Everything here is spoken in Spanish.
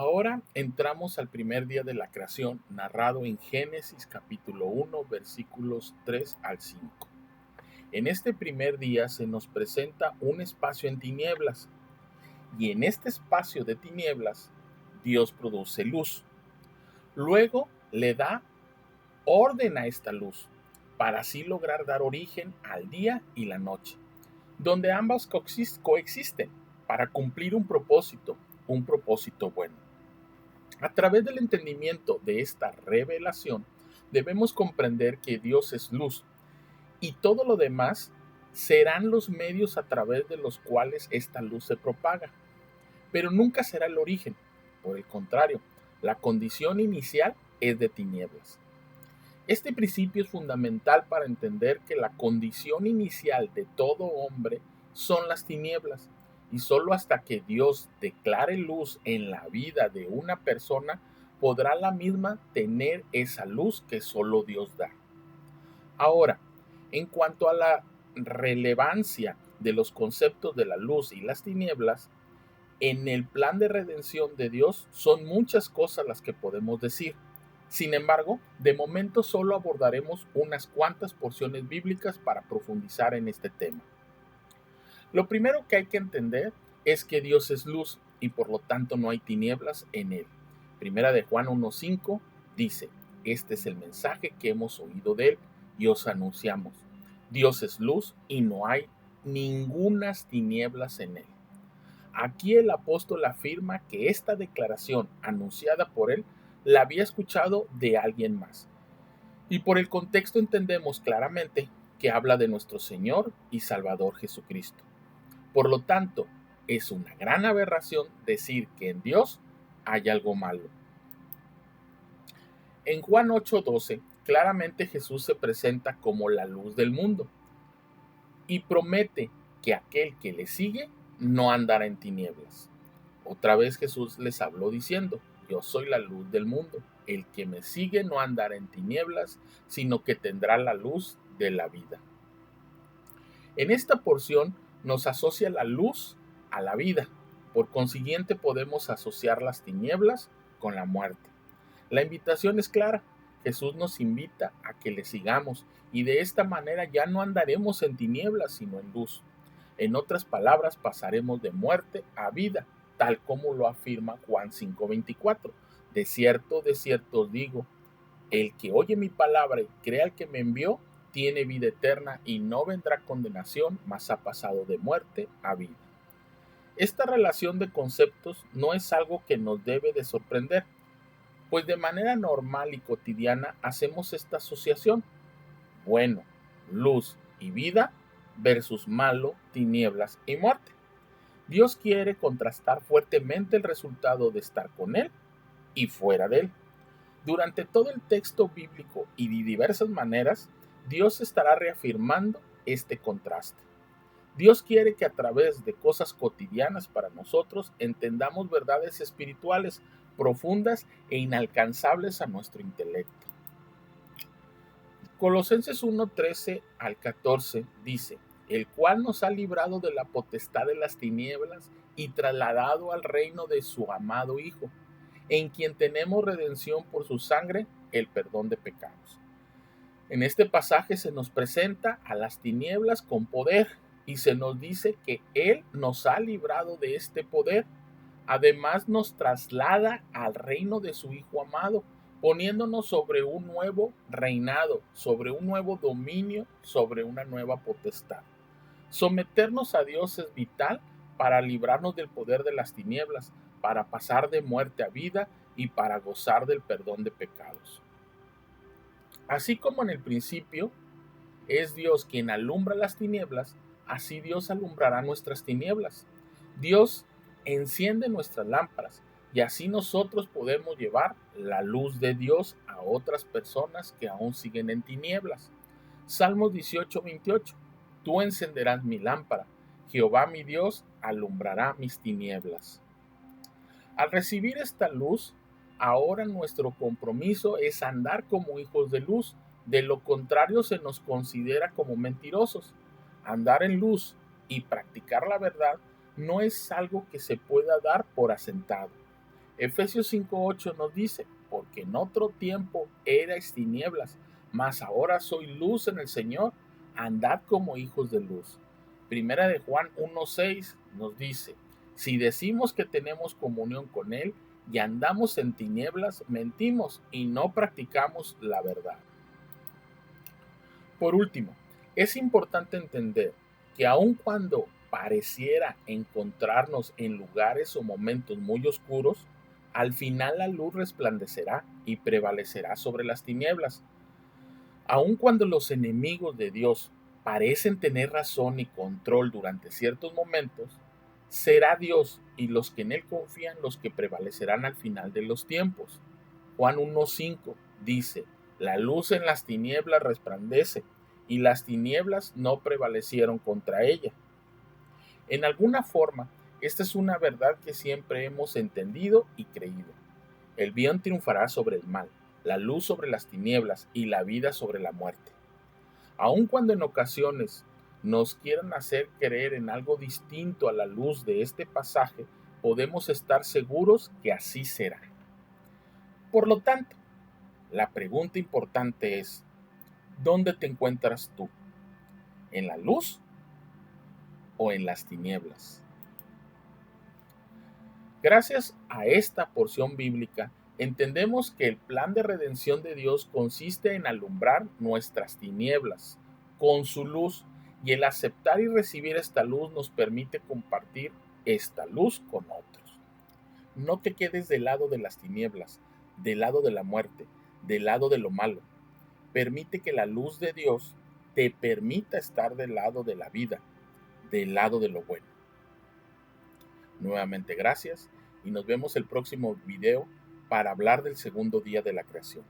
Ahora entramos al primer día de la creación, narrado en Génesis capítulo 1, versículos 3 al 5. En este primer día se nos presenta un espacio en tinieblas, y en este espacio de tinieblas Dios produce luz. Luego le da orden a esta luz, para así lograr dar origen al día y la noche, donde ambas coexisten para cumplir un propósito bueno. A través del entendimiento de esta revelación, debemos comprender que Dios es luz y todo lo demás serán los medios a través de los cuales esta luz se propaga, pero nunca será el origen. Por el contrario, la condición inicial es de tinieblas. Este principio es fundamental para entender que la condición inicial de todo hombre son las tinieblas, y solo hasta que Dios declare luz en la vida de una persona podrá la misma tener esa luz que solo Dios da. Ahora, en cuanto a la relevancia de los conceptos de la luz y las tinieblas, en el plan de redención de Dios son muchas cosas las que podemos decir. Sin embargo, de momento solo abordaremos unas cuantas porciones bíblicas para profundizar en este tema. Lo primero que hay que entender es que Dios es luz y por lo tanto no hay tinieblas en él. Primera de Juan 1:5 dice: este es el mensaje que hemos oído de él y os anunciamos. Dios es luz y no hay ningunas tinieblas en él. Aquí el apóstol afirma que esta declaración anunciada por él la había escuchado de alguien más. Y por el contexto entendemos claramente que habla de nuestro Señor y Salvador Jesucristo. Por lo tanto, es una gran aberración decir que en Dios hay algo malo. En Juan 8:12, claramente Jesús se presenta como la luz del mundo y promete que aquel que le sigue no andará en tinieblas. Otra vez Jesús les habló diciendo: yo soy la luz del mundo. El que me sigue no andará en tinieblas, sino que tendrá la luz de la vida. En esta porción nos asocia la luz a la vida. Por consiguiente, podemos asociar las tinieblas con la muerte. La invitación es clara. Jesús nos invita a que le sigamos y de esta manera ya no andaremos en tinieblas, sino en luz. En otras palabras, pasaremos de muerte a vida, tal como lo afirma Juan 5:24. De cierto os digo, el que oye mi palabra y crea al que me envió, tiene vida eterna y no vendrá condenación, mas ha pasado de muerte a vida. Esta relación de conceptos no es algo que nos debe de sorprender, pues de manera normal y cotidiana hacemos esta asociación: bueno, luz y vida versus malo, tinieblas y muerte. Dios quiere contrastar fuertemente el resultado de estar con Él y fuera de Él. Durante todo el texto bíblico y de diversas maneras, Dios estará reafirmando este contraste. Dios quiere que a través de cosas cotidianas para nosotros entendamos verdades espirituales profundas e inalcanzables a nuestro intelecto. Colosenses 1:13 al 14 dice: el cual nos ha librado de la potestad de las tinieblas y trasladado al reino de su amado Hijo, en quien tenemos redención por su sangre, el perdón de pecados. En este pasaje se nos presenta a las tinieblas con poder y se nos dice que Él nos ha librado de este poder. Además nos traslada al reino de su Hijo amado, poniéndonos sobre un nuevo reinado, sobre un nuevo dominio, sobre una nueva potestad. Someternos a Dios es vital para librarnos del poder de las tinieblas, para pasar de muerte a vida y para gozar del perdón de pecados. Así como en el principio es Dios quien alumbra las tinieblas, así Dios alumbrará nuestras tinieblas. Dios enciende nuestras lámparas y así nosotros podemos llevar la luz de Dios a otras personas que aún siguen en tinieblas. Salmos 18:28. Tú encenderás mi lámpara, Jehová mi Dios alumbrará mis tinieblas. Al recibir esta luz, ahora nuestro compromiso es andar como hijos de luz. De lo contrario, se nos considera como mentirosos. Andar en luz y practicar la verdad no es algo que se pueda dar por asentado. Efesios 5:8 nos dice, porque en otro tiempo erais tinieblas, mas ahora soy luz en el Señor, andad como hijos de luz. Primera de Juan 1:6 nos dice, si decimos que tenemos comunión con Él y andamos en tinieblas, mentimos y no practicamos la verdad. Por último, es importante entender que aun cuando pareciera encontrarnos en lugares o momentos muy oscuros, al final la luz resplandecerá y prevalecerá sobre las tinieblas. Aun cuando los enemigos de Dios parecen tener razón y control durante ciertos momentos, será Dios y los que en Él confían los que prevalecerán al final de los tiempos. Juan 1:5 dice, la luz en las tinieblas resplandece y las tinieblas no prevalecieron contra ella. En alguna forma, esta es una verdad que siempre hemos entendido y creído. El bien triunfará sobre el mal, la luz sobre las tinieblas y la vida sobre la muerte. Aun cuando en ocasiones nos quieran hacer creer en algo distinto a la luz de este pasaje, podemos estar seguros que así será. Por lo tanto, la pregunta importante es, ¿dónde te encuentras tú? ¿En la luz o en las tinieblas? Gracias a esta porción bíblica, entendemos que el plan de redención de Dios consiste en alumbrar nuestras tinieblas con su luz, y el aceptar y recibir esta luz nos permite compartir esta luz con otros. No te quedes del lado de las tinieblas, del lado de la muerte, del lado de lo malo. Permite que la luz de Dios te permita estar del lado de la vida, del lado de lo bueno. Nuevamente gracias y nos vemos el próximo video para hablar del segundo día de la creación.